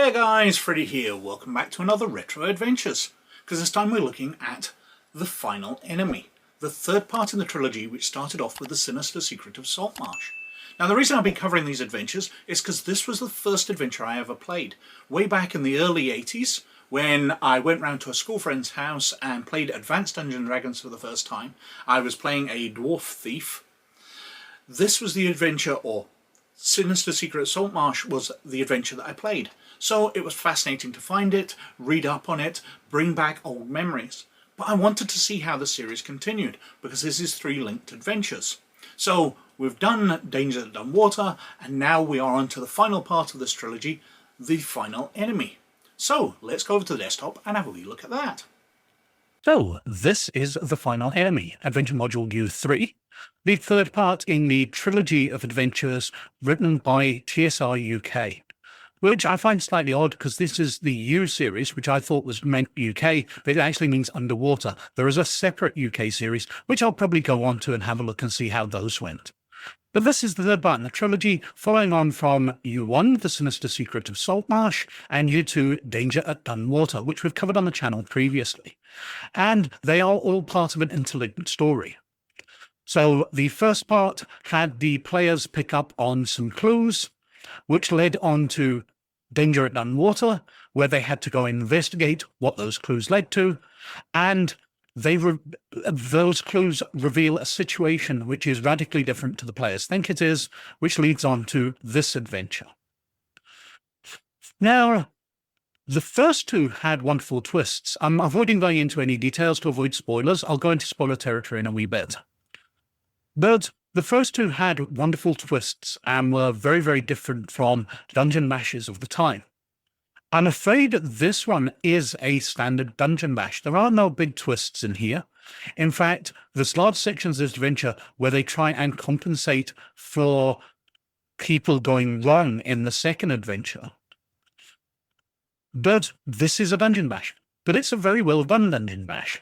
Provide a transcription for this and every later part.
Hey guys, Freddy here. Welcome back to another Retro Adventures, because this time we're looking at The Final Enemy, the third part in the trilogy which started off with the Sinister Secret of Saltmarsh. Now the reason I've been covering these adventures is because this was the first adventure I ever played, way back in the early 80s, when I went round to a school friend's house and played Advanced Dungeons & Dragons for the first time. I was playing a dwarf thief. This was the adventure, or Sinister Secret of Saltmarsh was the adventure that I played. So it was fascinating to find it, read up on it, bring back old memories. But I wanted to see how the series continued, because this is 3 linked adventures. So we've done Danger at Dunwater, and now we are on to the final part of this trilogy, The Final Enemy. So let's go over to the desktop and have a wee look at that. So this is The Final Enemy, Adventure Module U3, the third part in the trilogy of adventures written by TSR UK. Which I find slightly odd, because this is the U series, which I thought was meant UK, but it actually means underwater. There is a separate UK series, which I'll probably go on to and have a look and see how those went. But this is the third part in the trilogy, following on from U1, The Sinister Secret of Saltmarsh, and U2, Danger at Dunwater, which we've covered on the channel previously. And they are all part of an interlinked story. So the first part had the players pick up on some clues, which led on to Danger at Dunwater, where they had to go investigate what those clues led to, and those clues reveal a situation which is radically different to the players think it is, which leads on to this adventure. Now, the first 2 had wonderful twists. I'm avoiding going into any details to avoid spoilers. I'll go into spoiler territory in a wee bit. But the first 2 had wonderful twists and were very, very different from dungeon mashes of the time. I'm afraid this one is a standard dungeon mash. There are no big twists in here. In fact, there's large sections of this adventure where they try and compensate for people going wrong in the second adventure. But this is a dungeon mash. But it's a very well done dungeon mash.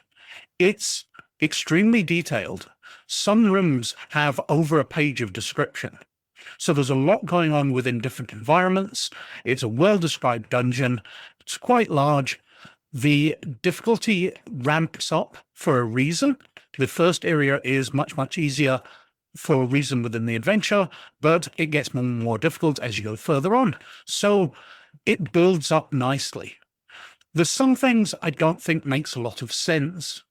It's extremely detailed. Some rooms have over a page of description. So there's a lot going on within different environments. It's a well-described dungeon. It's quite large. The difficulty ramps up for a reason. The first area is much, much easier for a reason within the adventure, but it gets more and more difficult as you go further on. So it builds up nicely. There's some things I don't think makes a lot of sense,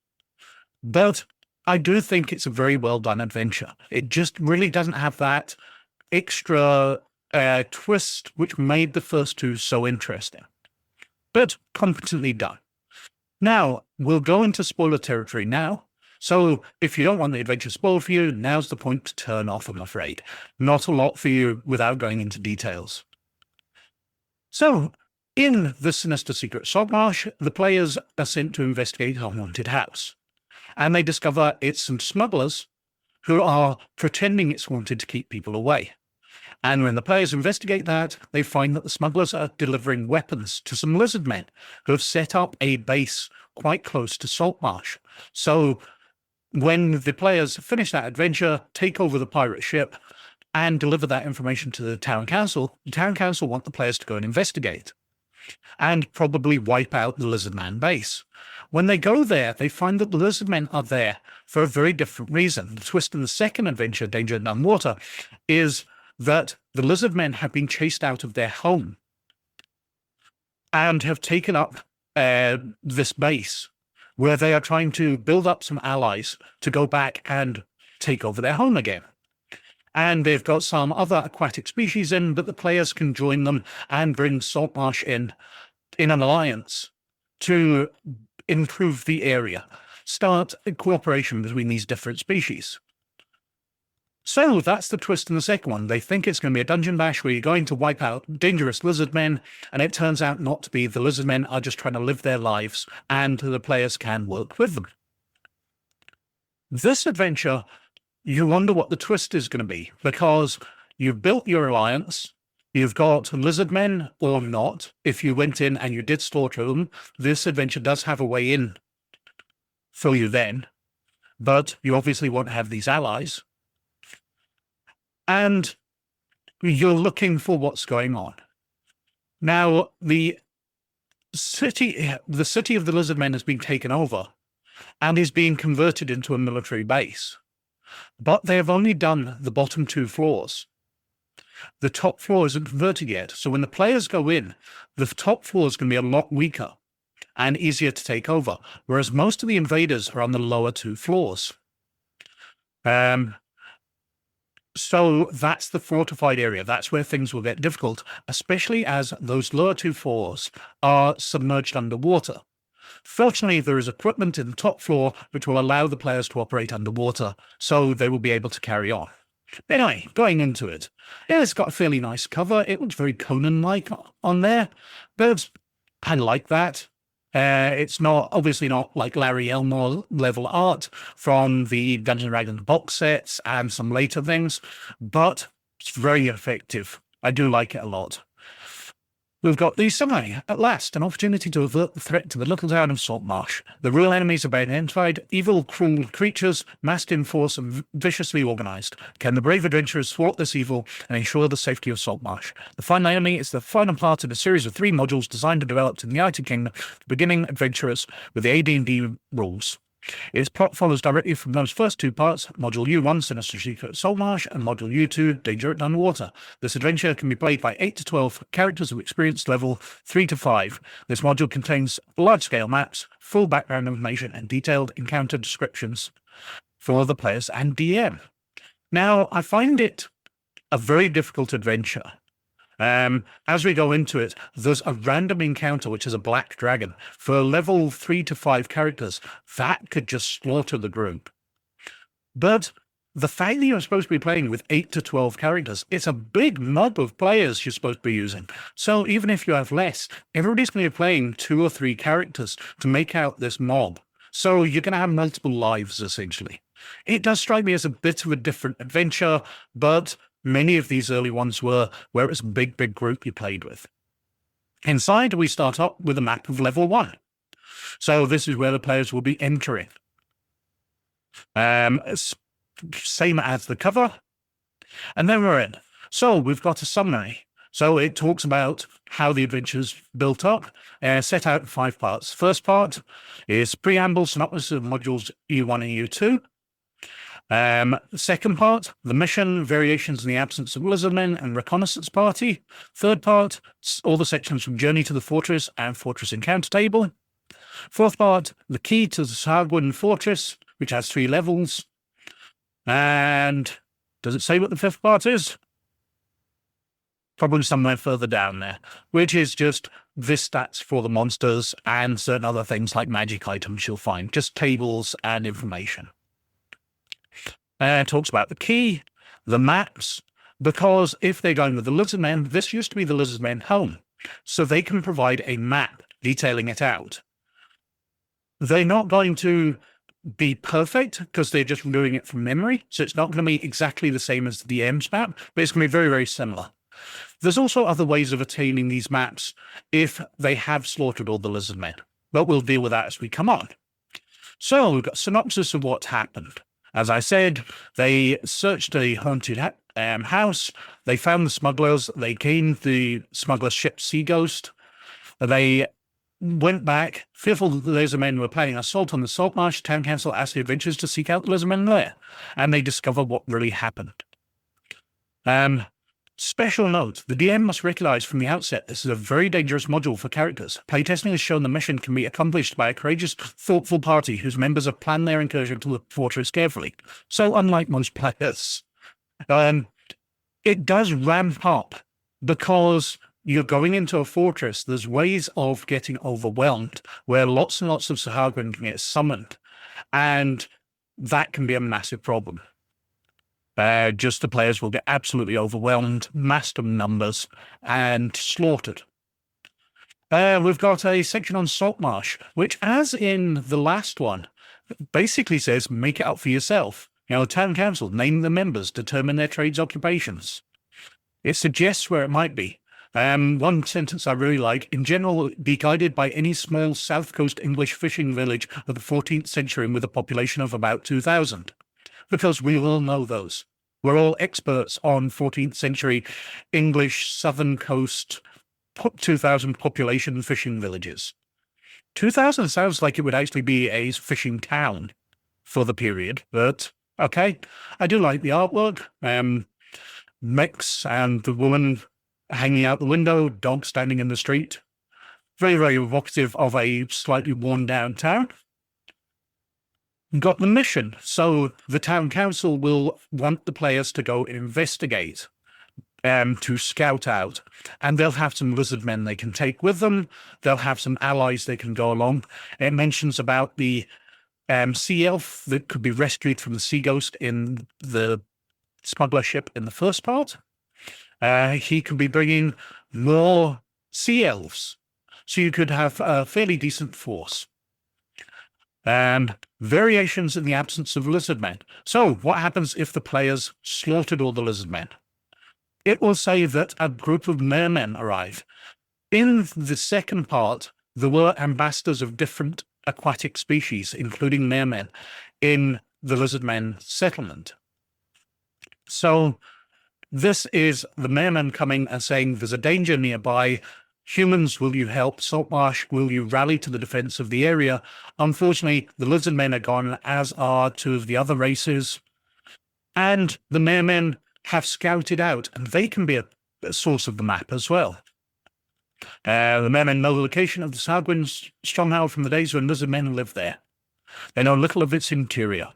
but I do think it's a very well done adventure. It just really doesn't have that extra twist which made the first 2 so interesting, but competently done. Now, we'll go into spoiler territory now. So if you don't want the adventure spoiled for you, now's the point to turn off, I'm afraid. Not a lot for you without going into details. So, in The Sinister Secret of Saltmarsh, the players are sent to investigate a haunted house. And they discover it's some smugglers who are pretending it's haunted to keep people away. And when the players investigate that, they find that the smugglers are delivering weapons to some lizard men who have set up a base quite close to Saltmarsh. So when the players finish that adventure, take over the pirate ship, and deliver that information to the town council want the players to go and investigate, and probably wipe out the lizard man base. When they go there, they find that the lizard men are there for a very different reason. The twist in the second adventure, Danger at Dunwater, is that the lizard men have been chased out of their home and have taken up this base where they are trying to build up some allies to go back and take over their home again. And they've got some other aquatic species in, but the players can join them and bring Saltmarsh in an alliance to improve the area, start a cooperation between these different species. So that's the twist in the second one. They think it's going to be a dungeon bash where you're going to wipe out dangerous lizard men, and it turns out not to be. The lizard men are just trying to live their lives, and the players can work with them. This adventure, you wonder what the twist is going to be, because you've built your alliance, you've got lizard men or not. If you went in and you did slaughter them, this adventure does have a way in for you then, but you obviously won't have these allies. And you're looking for what's going on. Now, the city of the Lizardmen has been taken over and is being converted into a military base. But they have only done the bottom 2 floors. The top floor isn't converted yet, so when the players go in, the top floor is going to be a lot weaker and easier to take over, whereas most of the invaders are on the lower 2 floors. So that's the fortified area. That's where things will get difficult, especially as those lower 2 floors are submerged underwater. Fortunately, there is equipment in the top floor which will allow the players to operate underwater, so they will be able to carry on. Anyway, going into it. Yeah, it's got a fairly nice cover. It looks very Conan-like on there, but I like that. It's obviously not like Larry Elmore level art from the Dungeons & Dragons box sets and some later things, but it's very effective. I do like it a lot. We've got the summary. At last, an opportunity to avert the threat to the little town of Saltmarsh. The real enemies are identified, evil, cruel creatures, massed in force and viciously organised. Can the brave adventurers thwart this evil and ensure the safety of Saltmarsh? The final enemy is the final part in a series of 3 modules designed and developed in the United Kingdom for beginning adventurers with the AD&D rules. Its plot follows directly from those first 2 parts, Module U1, Sinister Secret of Saltmarsh, and Module U2, Danger at Dunwater. This adventure can be played by 8 to 12 characters of experience level 3 to 5. This module contains large-scale maps, full background information, and detailed encounter descriptions for the players and DM. Now, I find it a very difficult adventure. As we go into it, there's a random encounter, which is a black dragon. For level 3 to 5 characters, that could just slaughter the group. But the fact that you're supposed to be playing with 8 to 12 characters, it's a big mob of players you're supposed to be using. So even if you have less, everybody's going to be playing 2 or 3 characters to make out this mob. So you're going to have multiple lives, essentially. It does strike me as a bit of a different adventure, but many of these early ones were where it's a big group you played with. Inside, we start up with a map of level 1. So this is where the players will be entering. Same as the cover. And then we're in. So we've got a summary. So it talks about how the adventure's built up, set out in 5 parts. First part is preamble, synopsis of modules U1 and U2. Second part, the mission, variations in the absence of lizardmen and reconnaissance party. Third part, all the sections from Journey to the Fortress and Fortress Encounter Table. Fourth part, the key to the Sahuagin Fortress, which has 3 levels. And does it say what the 5th part is? Probably somewhere further down there, which is just this stats for the monsters and certain other things like magic items you'll find, just tables and information. It talks about the key, the maps, because if they're going with the Lizardmen, this used to be the Lizardmen home, so they can provide a map detailing it out. They're not going to be perfect because they're just doing it from memory, so it's not going to be exactly the same as the DM's map, but it's going to be very, very similar. There's also other ways of attaining these maps if they have slaughtered all the Lizardmen, but we'll deal with that as we come on. So we've got a synopsis of what happened. As I said, they searched a haunted house. They found the smugglers. They gained the smuggler ship Sea Ghost. They went back, fearful that the Lizardmen were planning an assault on the Saltmarsh. Town Council asked the adventurers to seek out the Lizardmen there, and they discover what really happened. Special note, the DM must recognize from the outset this is a very dangerous module for characters. Playtesting has shown the mission can be accomplished by a courageous, thoughtful party whose members have planned their incursion to the fortress carefully. So unlike most players, it does ramp up because you're going into a fortress. There's ways of getting overwhelmed where lots and lots of Sahuagin can get summoned, and that can be a massive problem. Just the players will get absolutely overwhelmed, massed in numbers, and slaughtered. We've got a section on Saltmarsh, which, as in the last one, basically says make it up for yourself. You know, town council, name the members, determine their trades, occupations. It suggests where it might be. One sentence I really like, in general, be guided by any small south coast English fishing village of the 14th century with a population of about 2,000. Because we will know those. We're all experts on 14th century English southern coast 2,000 population fishing villages. 2,000 sounds like it would actually be a fishing town for the period, but okay. I do like the artwork. Mix and the woman hanging out the window, dog standing in the street. Very, very evocative of a slightly worn down town. Got the mission. So the town council will want the players to go investigate, to scout out. And they'll have some lizard men they can take with them. They'll have some allies they can go along. It mentions about the sea elf that could be rescued from the sea ghost in the smuggler ship in the first part. He could be bringing more sea elves. So you could have a fairly decent force. And variations in the absence of lizard men. So what happens if the players slaughtered all the lizard men? It will say that a group of mermen arrive. In the second part, there were ambassadors of different aquatic species, including mermen, in the lizard men settlement. So this is the mermen coming and saying there's a danger nearby. Humans, will you help? Saltmarsh, will you rally to the defense of the area? Unfortunately, the lizard men are gone, as are two of the other races. And the mermen have scouted out, and they can be a source of the map as well. The mermen know the location of the Sahuagin stronghold from the days when lizard men lived there. They know little of its interior.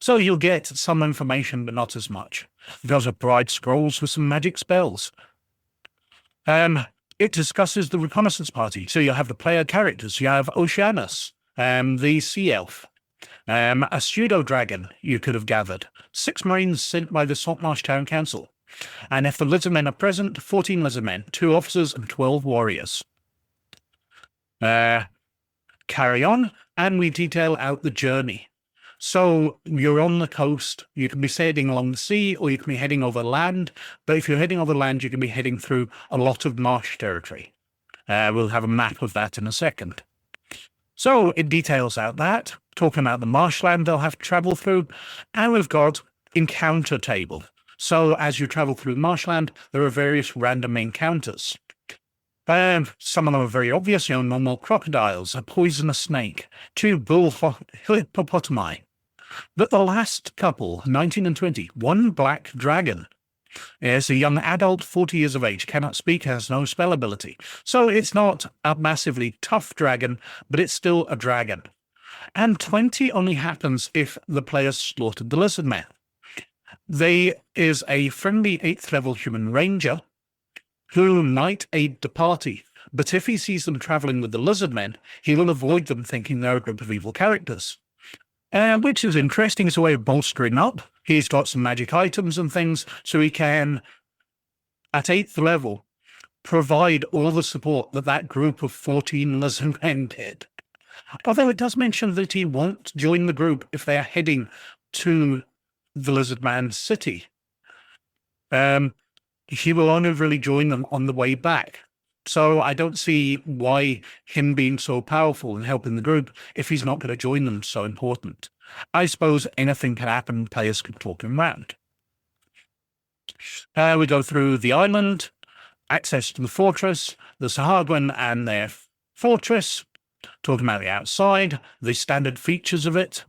So you'll get some information, but not as much. There's a bright scrolls with some magic spells. It discusses the reconnaissance party. So you'll have the player characters. You have Oceanus, the sea elf, a pseudo-dragon you could have gathered, 6 marines sent by the Saltmarsh Town Council. And if the lizard men are present, 14 lizard men, 2 officers and 12 warriors. Carry on, and we detail out the journey. So you're on the coast, you can be sailing along the sea, or you can be heading over land. But if you're heading over land, you can be heading through a lot of marsh territory. We'll have a map of that in a second. So it details out that, talking about the marshland they'll have to travel through. And we've got encounter table. So as you travel through marshland, there are various random encounters. Some of them are very obvious, normal crocodiles, a poisonous snake, 2 bull hippopotami. But the last couple, 19 and 20, 1 black dragon. Is a young adult, 40 years of age, cannot speak, has no spell ability. So it's not a massively tough dragon, but it's still a dragon. And 20 only happens if the players slaughtered the lizard men. There is a friendly 8th level human ranger who might aid the party, but if he sees them travelling with the lizard men, he will avoid them thinking they're a group of evil characters. Which is interesting. It's a way of bolstering up. He's got some magic items and things, so he can, at 8th level, provide all the support that that group of 14 lizard men did. Although it does mention that he won't join the group if they are heading to the lizard man city. He will only really join them on the way back. So I don't see why him being so powerful and helping the group, if he's not going to join them, so important. I suppose anything can happen, players can talk him around. We go through the island, access to the fortress, the Sahuagin and their fortress, talking about the outside, the standard features of it.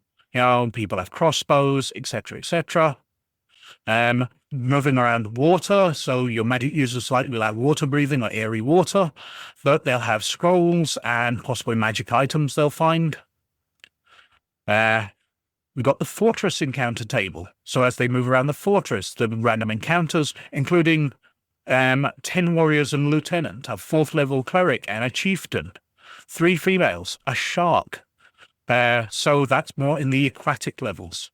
People have crossbows, etc., etc. Moving around water, so your magic users likely will have water breathing or airy water, but they'll have scrolls and possibly magic items they'll find. We've got the fortress encounter table. So as they move around the fortress, the random encounters, including 10 warriors and lieutenant, a 4th level cleric and a chieftain, 3 females, a shark. So that's more in the aquatic levels.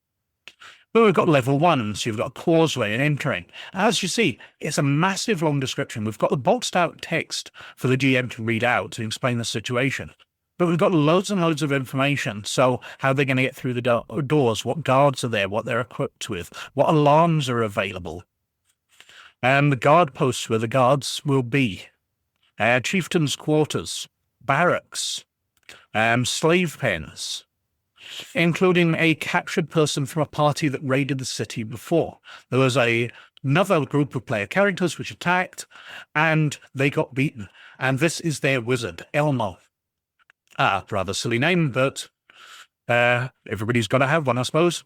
But we've got level 1, so you've got causeway and entering. As you see, it's a massive long description. We've got the boxed out text for the GM to read out to explain the situation. But we've got loads and loads of information. So how they're going to get through the doors, what guards are there, what they're equipped with, what alarms are available. And the guard posts where the guards will be. Chieftain's quarters, barracks, slave pens. including a captured person from a party that raided the city before. There was another group of player characters which attacked, and they got beaten. And this is their wizard, Elmo. Rather silly name, but everybody's got to have one, I suppose.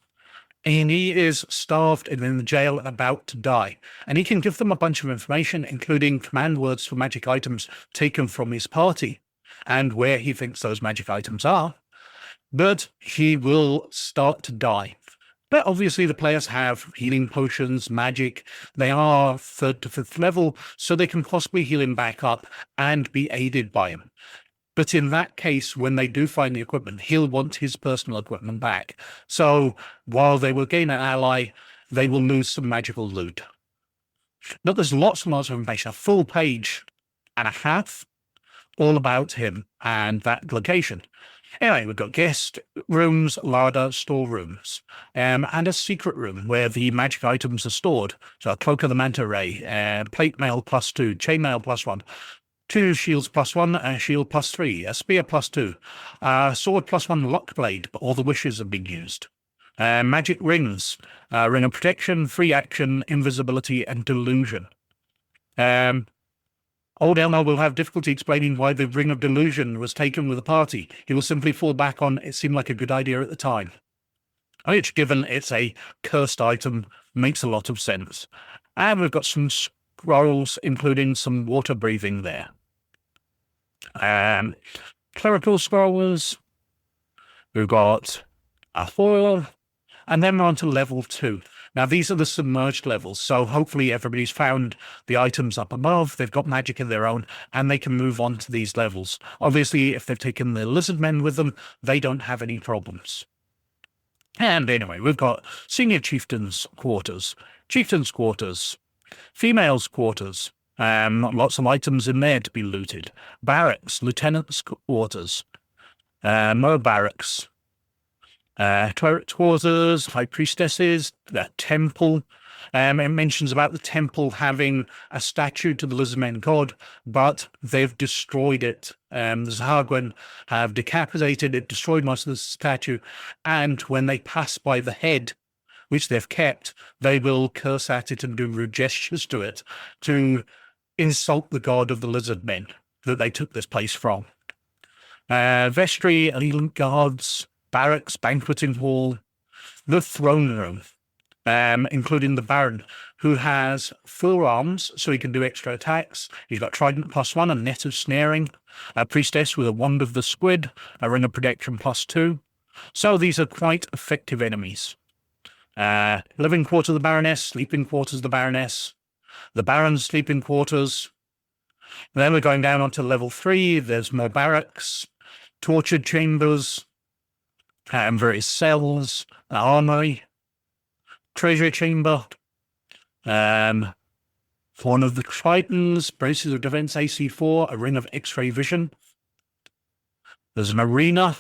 And he is starved and in the jail and about to die. And he can give them a bunch of information, including command words for magic items taken from his party, and where he thinks those magic items are. But he will start to die. But obviously the players have healing potions, magic. They are 3rd to 5th level, so they can possibly heal him back up and be aided by him. But in that case, when they do find the equipment, he'll want his personal equipment back. So while they will gain an ally, they will lose some magical loot. Now, there's lots and lots of information, a full page and a half, all about him and that location. Anyway, we've got guest rooms, larder, storerooms, and a secret room where the magic items are stored. So a cloak of the manta ray, plate mail +2, chain mail +1, 2 shields +1, a shield +3, a spear +2, sword +1 lock blade, but all the wishes have been used. Magic rings, ring of protection, free action, invisibility, and delusion. Old Elmo will have difficulty explaining why the ring of delusion was taken with the party. He will simply fall back on it seemed like a good idea at the time. Which, given it's a cursed item, makes a lot of sense. And we've got some scrolls, including some water breathing there. Clerical scrolls. We've got a foil. And then we're on to level 2. Now, these are the submerged levels, so hopefully everybody's found the items up above, they've got magic of their own, and they can move on to these levels. Obviously, if they've taken the lizard men with them, they don't have any problems. And anyway, we've got senior chieftains' quarters, females' quarters, lots of items in there to be looted, barracks, lieutenants' quarters, more barracks, clerics' quarters, high priestesses, the temple. It mentions about the temple having a statue to the lizardmen god, but they've destroyed it. The Sahuagin have decapitated it, destroyed most of the statue, and when they pass by the head, which they've kept, they will curse at it and do rude gestures to it to insult the god of the lizardmen that they took this place from. Vestry, elite guards, barracks, banqueting hall, the throne room, including the Baron, who has full arms, so he can do extra attacks. He's got trident +1, a net of snaring, a priestess with a wand of the squid, a ring of protection +2. So these are quite effective enemies. Living quarters of the Baroness, sleeping quarters of the Baroness, the Baron's sleeping quarters. And then we're going down onto level 3. There's more barracks, torture chambers, various cells, an armory, treasure chamber, one of the Tritons, braces of defense AC4, a ring of X-ray vision. There's an arena,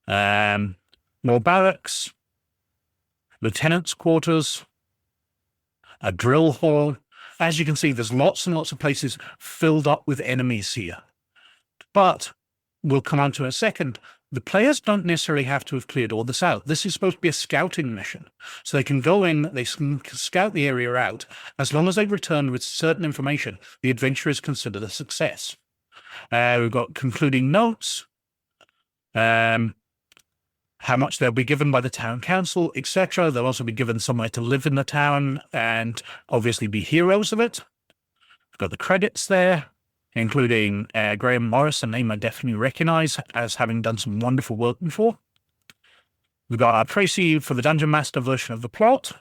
more barracks, lieutenant's quarters, a drill hall. As you can see, there's lots and lots of places filled up with enemies here. But we'll come on to in a second. The players don't necessarily have to have cleared all this out. This is supposed to be a scouting mission. So they can go in, they can scout the area out. As long as they return with certain information, the adventure is considered a success. We've got concluding notes, how much they'll be given by the town council, etc. They'll also be given somewhere to live in the town and obviously be heroes of it. We've got the credits there, including Graham Morris, a name I definitely recognise as having done some wonderful work before. We've got our précis for the Dungeon Master version of the plot.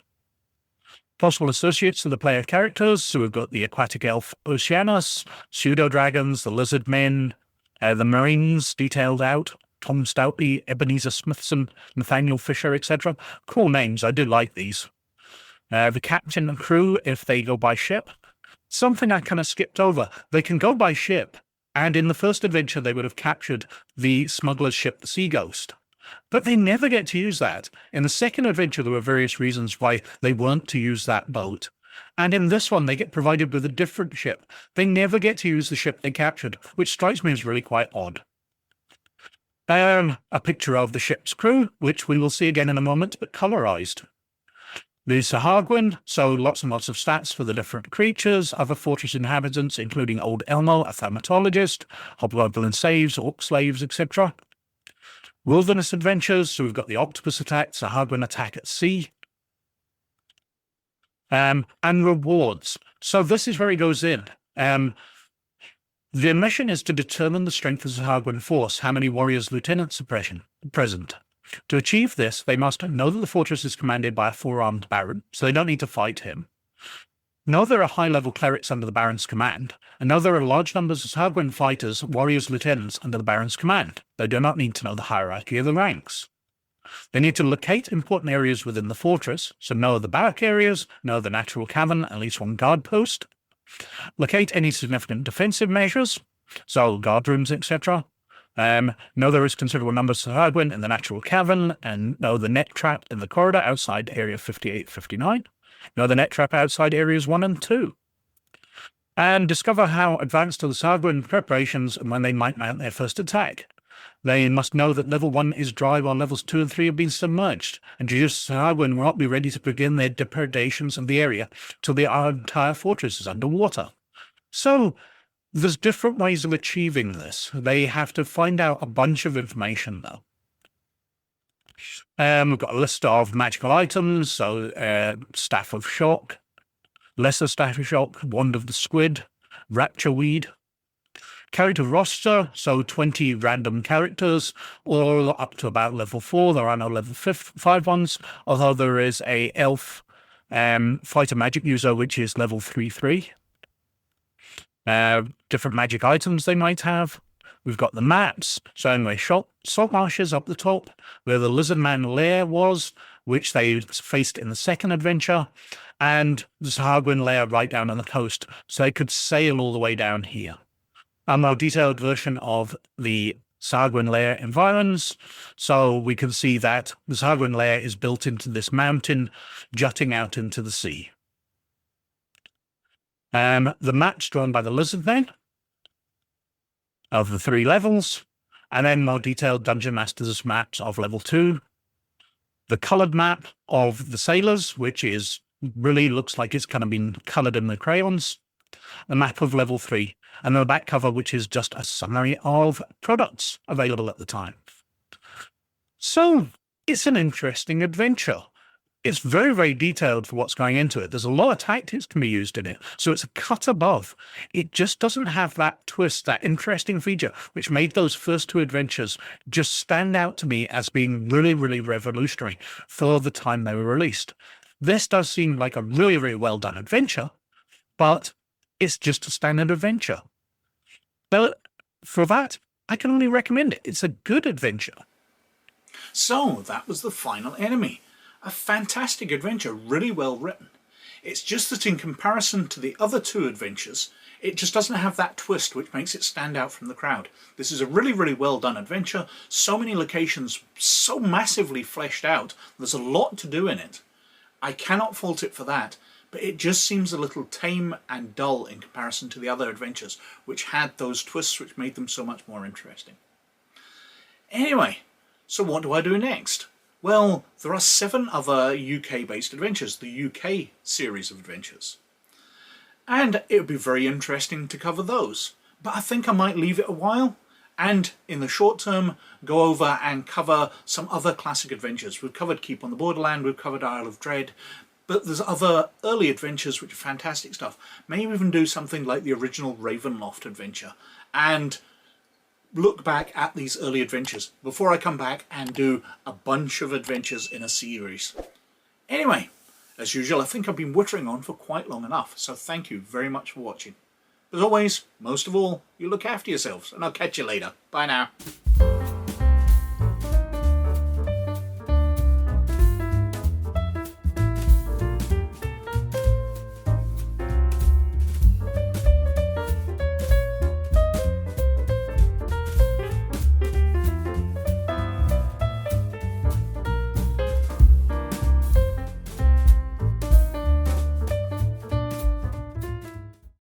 Possible associates of the player characters. So we've got the aquatic elf Oceanus, pseudo-dragons, the lizard men, the marines detailed out, Tom Stoutley, Ebenezer Smithson, Nathaniel Fisher, etc. Cool names, I do like these. The captain and crew, if they go by ship. Something I kind of skipped over. They can go by ship, and in the first adventure they would have captured the smuggler's ship, the Sea Ghost. But they never get to use that. In the second adventure there were various reasons why they weren't to use that boat. And in this one they get provided with a different ship. They never get to use the ship they captured, which strikes me as really quite odd. A picture of the ship's crew, which we will see again in a moment, but colorized. The Sahuagin, so lots and lots of stats for the different creatures, other fortress inhabitants, including Old Elmo, a thermatologist, hobgoblin saves, orc slaves, etc. Wilderness adventures, so we've got the octopus attack, Sahuagin attack at sea. And rewards. So this is where he goes in. The mission is to determine the strength of the Sahuagin force, how many warriors lieutenants are present. To achieve this, they must know that the fortress is commanded by a four-armed baron, so they don't need to fight him. Know there are high-level clerics under the baron's command, and know there are large numbers of Sahuagin fighters, warriors, lieutenants under the baron's command. They do not need to know the hierarchy of the ranks. They need to locate important areas within the fortress, so know the barrack areas, know the natural cavern, at least one guard post. Locate any significant defensive measures, so guard rooms, etc. Know there is considerable numbers of Sahuagin in the natural cavern, and know the net trap in the corridor outside area 58-59. Know the net trap outside areas 1 and 2. And discover how advanced are the Sahuagin preparations and when they might mount their first attack. They must know that level 1 is dry while levels 2 and 3 have been submerged, and Sahuagin will not be ready to begin their depredations of the area till the entire fortress is underwater. So, there's different ways of achieving this. They have to find out a bunch of information, though. We've got a list of magical items, so Staff of Shock, Lesser Staff of Shock, Wand of the Squid, Rapture Weed. Character roster, so 20 random characters, all up to about level 4. There are no level 5 ones, although there is a elf fighter magic user, which is level 3-3. Different magic items they might have. We've got the maps, showing where Saltmarsh is up the top, where the Lizardman lair was, which they faced in the second adventure, and the Sahuagin lair right down on the coast, so they could sail all the way down here. A more detailed version of the Sahuagin lair environs, so we can see that the Sahuagin lair is built into this mountain, jutting out into the sea. The map's drawn by the Lizardman of the 3 levels, and then more detailed Dungeon Master's maps of level 2. The coloured map of the sailors, which is really looks like it's kind of been coloured in the crayons. The map of level 3, and the back cover, which is just a summary of products available at the time. So, it's an interesting adventure. It's very, very detailed for what's going into it. There's a lot of tactics can be used in it, so it's a cut above. It just doesn't have that twist, that interesting feature, which made those first 2 adventures just stand out to me as being really, really revolutionary for the time they were released. This does seem like a really, really well done adventure, but it's just a standard adventure. But for that, I can only recommend it. It's a good adventure. So, that was the final enemy. A fantastic adventure, really well written. It's just that in comparison to the other 2 adventures, it just doesn't have that twist which makes it stand out from the crowd. This is a really, really well done adventure. So many locations, so massively fleshed out. There's a lot to do in it. I cannot fault it for that, but it just seems a little tame and dull in comparison to the other adventures, which had those twists which made them so much more interesting. Anyway, so what do I do next? Well, there are 7 other UK-based adventures, the UK series of adventures. And it would be very interesting to cover those. But I think I might leave it a while, and in the short term, go over and cover some other classic adventures. We've covered Keep on the Borderland, we've covered Isle of Dread, but there's other early adventures which are fantastic stuff. Maybe even do something like the original Ravenloft adventure, and look back at these early adventures before I come back and do a bunch of adventures in a series. Anyway, as usual, I think I've been wittering on for quite long enough, so thank you very much for watching. As always, most of all, you look after yourselves, and I'll catch you later. Bye now.